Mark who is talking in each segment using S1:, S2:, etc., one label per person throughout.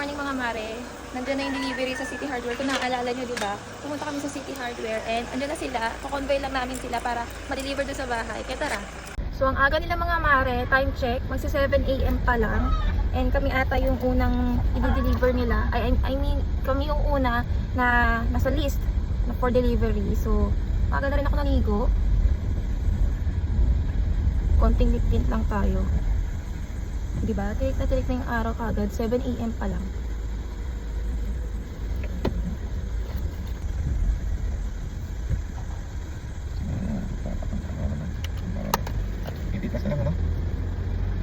S1: morning mga mare. Nandiyan na yung delivery sa City Hardware. Kung naaalala nyo, di ba? Pumunta kami sa City Hardware and andyan na sila. Kukonvoy lang namin sila para ma-deliver doon sa bahay. Kaya tara. So ang aga nila mga mare, time check, magsi 7 AM pa lang. And kami ata yung unang i-deliver nila. I mean, kami yung una na nasa list for delivery. So, aga na rin ako nangigo. Konting lip tint lang tayo. Diba? Tirik na yung araw kagad. 7 AM pa lang.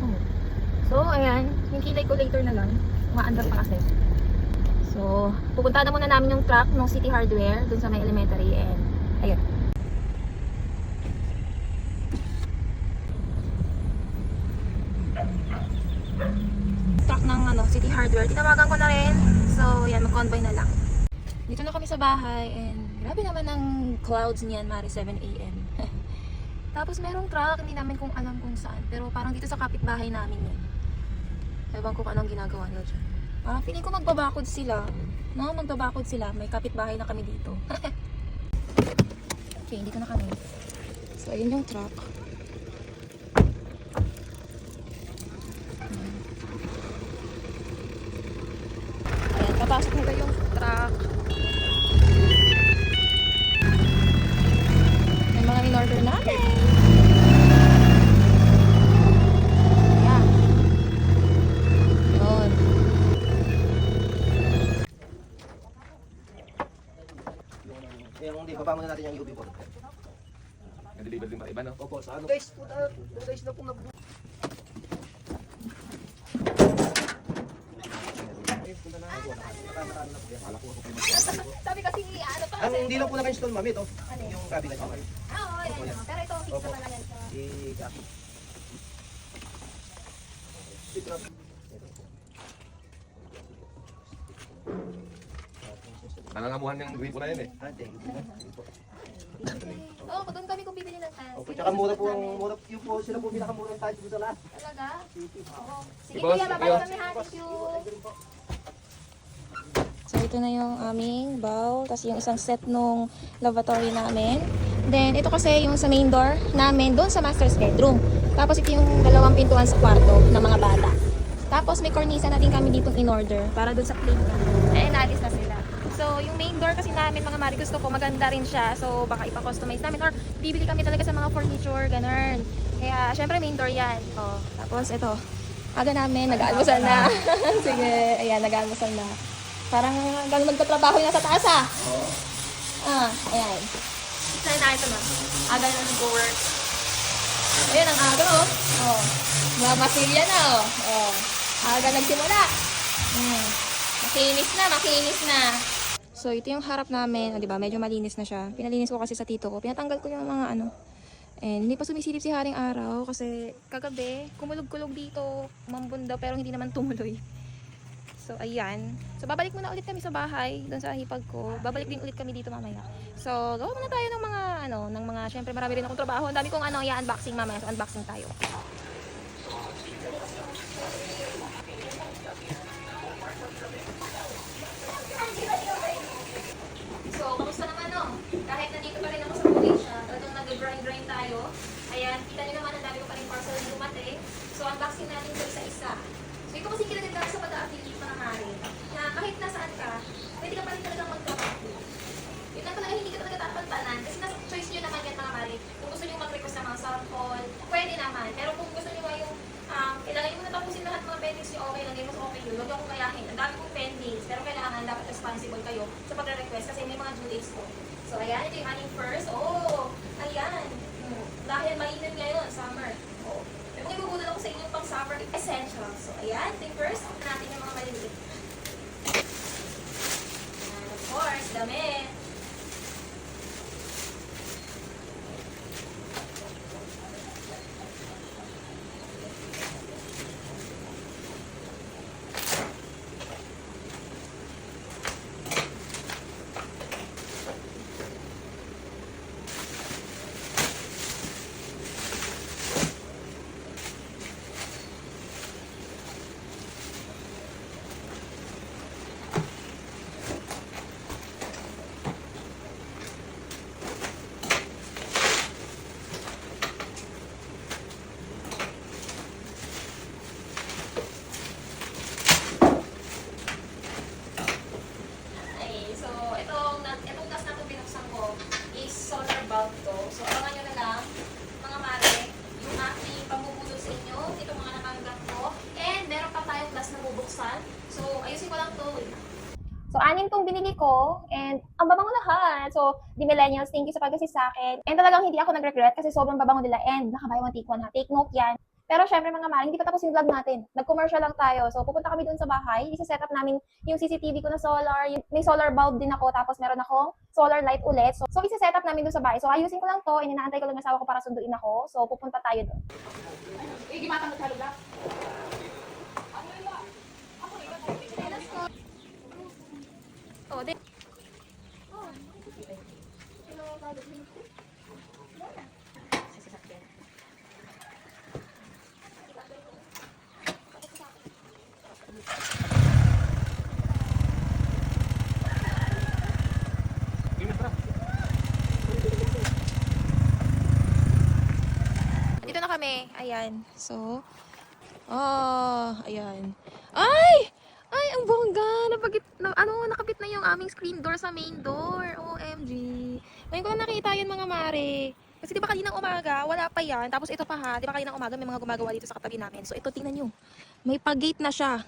S1: Oh. So, ayan. Yung kilay ko later na lang. Umaandar pa kasi. So, pupunta na muna namin yung truck ng City Hardware dun sa may elementary. And, ayun. Truck ng City Hardware. Tinawagan ko na rin. So, yan, mag-convoy na lang. Dito na kami sa bahay and grabe naman ang clouds niyan, mari 7 AM. Tapos merong truck, hindi namin kung alam kung saan. Pero parang dito sa kapitbahay namin yun. Ewan ko kung anong ginagawa nila dyan. Parang feeling ko magbabakod sila. No, magbabakod sila. May kapitbahay na kami dito. Okay, dito na kami. So, ayun yung truck. Papasok nila yung truck. May mga in-order namin. Ayan. Yun.
S2: Yung hindi, baba muna natin yung UV po.
S3: Nag-deliver din ba iba, no?
S2: Opo, sa ano? Guys, 2 days na pong nag-
S1: Sabi kasi, ano pa
S2: Ang hindi lang po naka-install, mami, ito. Yung cabinet.
S1: Oo, yan. Pero ito, fix naman lang yan.
S3: Nangangamuhan yung gripo na yun eh.
S1: Oo, doon kami kung bibili ng taas.
S2: Opo, tsaka mura po ang mura. Yung po, sila po pinakamura yung tayo sa lahat.
S1: Talaga? Oo. Sige
S3: Boss,
S1: kuya, babalik
S3: boss.
S1: kami ha. Thank you. So ito na yung aming bowl, tapos yung isang set nung lavatory namin. Then ito kasi yung sa main door namin doon sa master's bedroom. Tapos ito yung dalawang pintuan sa kwarto ng mga bata. Tapos may cornisa na din kami dito in order para doon sa playground. Eh, naalis na sila. So yung main door kasi namin mga mari, gusto ko maganda rin siya. So baka ipa-customize namin or bibili kami talaga sa mga furniture, ganun. Kaya syempre main door yan. Oh, tapos ito, aga namin, nag-aalmusal na. Sige, ayan, nag-aalmusal na. Parang gano'n magtatrabaho yung nasa taas ah. Ayan. Saan tayo ito na? Aga na nag-work. Ayan ang aga oh. Oh. Masilya na oh. Oh. Aga nagsimula. Makinis na. So ito yung harap namin. Oh, diba? Medyo malinis na siya. Pinalinis ko kasi sa tito ko. Pinatanggal ko yung mga ano. And hindi pa sumisilip si Haring Araw kasi kagabi, kumulog-kulog dito. Mambunda pero hindi naman tumuloy. So, ayan. So, babalik muna ulit kami sa bahay, doon sa hipag ko. Babalik din ulit kami dito mamaya. So, gawa muna tayo ng mga, syempre marami rin akong trabaho. Ang dami kong i-unboxing mamaya. So, unboxing tayo. So, kamusta naman no? Kahit nandito pa rin ako sa Croatia, talagang nag-grind tayo. Ayan, kita nyo naman, ang dami ko pa rin parcel na dumating. So, unboxing natin ito isa-isa. So, ito kasi kinatid lang sa pag-affiliate mga mari, na kahit nasaan ka, pwede ka pa rin talagang magtrabaho. Yun lang talaga, hindi ka talaga tapantanan. Kasi nasa choice nyo naman yan mga mari. Kung gusto nyo mag-request ng mga sample, pwede naman. Pero kung gusto nyo yung, kailangan nyo muna tapusin lahat mga pendings nyo, okay lang, hindi mas okay yun. Huwag nyo akong kayahin. Ang dami kong pendings, pero kailangan dapat responsible kayo sa pag-request kasi may mga due dates ko. So, ayan, ito yung aning first. Oh, ayan. Dahil mainit ngayon, summer. Oh. May mga ibubudol ako sa inyong pang-summer essentials. So, ayan. Ito yung first. Natin yung mga maliliit. And of course, damit. So, 6 tong binili ko and ang babango lahat. So, the millennials, thank you sa pag-assist sa akin. And talagang hindi ako nag-regret kasi sobrang babango nila and nakabuy one take one ha. Take note yan. Pero syempre mga maring, hindi pa tapos yung vlog natin. Nag-commercial lang tayo. So, pupunta kami dun sa bahay. Isa-set up namin yung CCTV ko na solar. May solar bulb din ako. Tapos meron akong solar light ulit. So isa-set up namin dun sa bahay. So, ayusin ko lang to. Inaantay ko lang yung asawa ko para sunduin ako. So, pupunta tayo dun. Oh, di. Dito na kami. Ayan. So, ayan. Ay! Ay, ang bongga! Nakabit na yung aming screen door sa main door. OMG. Ngayon ko lang nakita yun mga mare. Kasi di ba kaninang umaga, wala pa yan. Tapos ito pa ha, di ba kaninang umaga may mga gumagawa dito sa katabi namin. So ito, tingnan nyo. May pag-gate na siya.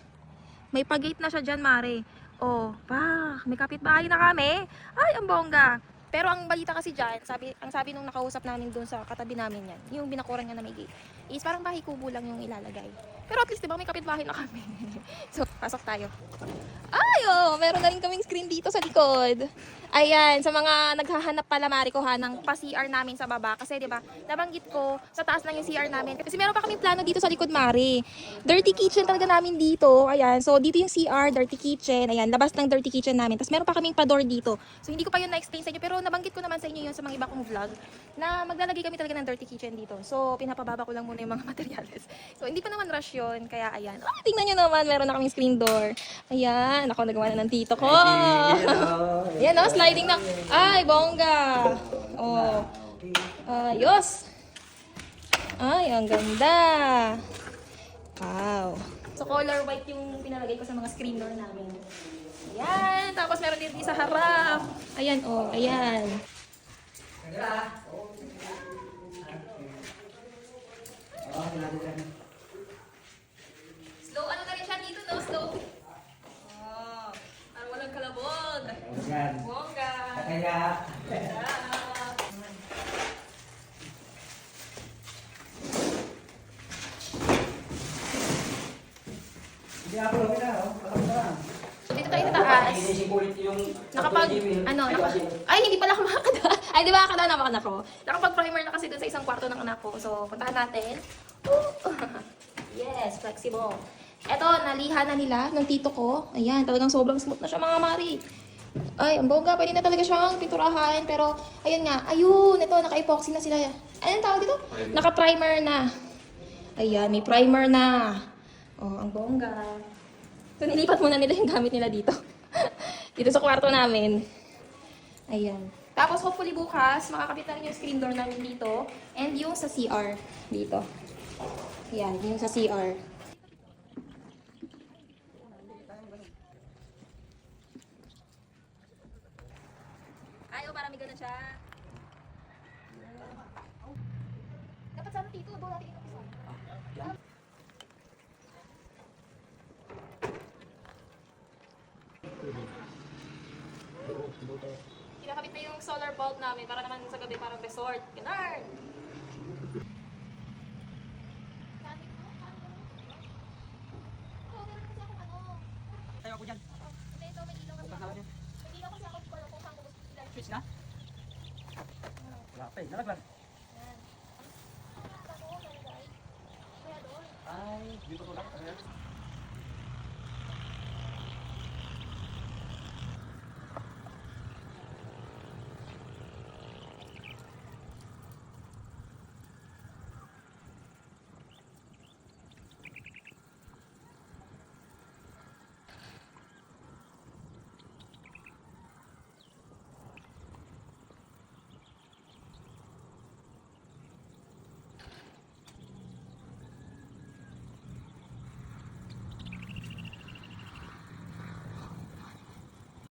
S1: May pag-gate na siya dyan, mare. Oh, may kapitbahay na kami. Ay, ang bongga. Pero ang balita kasi dyan, ang sabi nung nakausap namin doon sa katabi namin yan, yung binakuran nga na may gate, is parang bahay kubo lang yung ilalagay. Pero at least, di ba, may kapitbahay na kami. So, pasok tayo. Ay, meron na rin kaming screen dito sa likod. Ayan, sa mga naghahanap pala, Mari, ko ha, ng pa-CR namin sa baba. Kasi, di ba, nabanggit ko, sa taas lang yung CR namin. Kasi meron pa kaming plano dito sa likod, Mari. Dirty kitchen talaga namin dito. Ayan, so dito yung CR, dirty kitchen. Ayan, labas ng dirty kitchen namin. Tapos meron pa kaming pa-door dito. So, hindi ko pa yun na-explain sa inyo. Pero nabanggit ko naman sa inyo yun sa mga iba kong vlog na maglalagay kami talaga ng dirty kitchen dito. So, pinapababa ko lang muna yung mga materials. So, hindi pa naman rush yun. Kaya, ayan. Oh, tingnan nyo naman, meron na kaming screen door. Ayan, ako nagawa na ng tito ko. Ayan, no, sliding na. Ay, bongga. Oh. Ayos. Ay, ang ganda. Wow. So, color white yung pinalagay ko sa mga screen door namin. Ayan. Tapos, meron din sa harap. Ayan, oh. Ayan. Slow, ano na rin siya dito, no? Slow. Oh. Parang walang kalabog. Bongga.
S2: Kaya, hindi ako lang na,
S1: So, dito tayo sa taas. Ay, hindi pala ako makakada. Ay, di ba makakada naman ako. Nakapag-primer na kasi dun sa isang kwarto ng anak ko. So, puntahan natin. Yes, flexible. Eto, naliha na nila ng tito ko. Ayan, talagang sobrang smooth na siya mga mari. Ay, ang bongga. Pwede na talaga siyang pinturahan. Pero, ayun nga. Ayun, ito, naka-epoxy na sila. Anong tawag dito? Naka-primer na. Ayan, may primer na. Oh, ang bongga. So, nilipat muna nila yung gamit nila dito. Dito sa kwarto namin. Ayan. Tapos, hopefully bukas, makakapit na rin yung screen door namin dito. And yung sa CR dito. Ayan, yung sa CR. Ay, parang may ganun siya. Dapat sana dito, doon natin ito isa. Kinakabit na yung solar bulb namin para naman sa gabi parang resort. Ganun!
S2: tayo ako dyan.
S1: Ito, may ilaw kasi ako. May ilaw kasi ako kung saan ko gusto sila.
S2: Switch na? Wala pa eh, nalaglag. Ay, dito ko lang.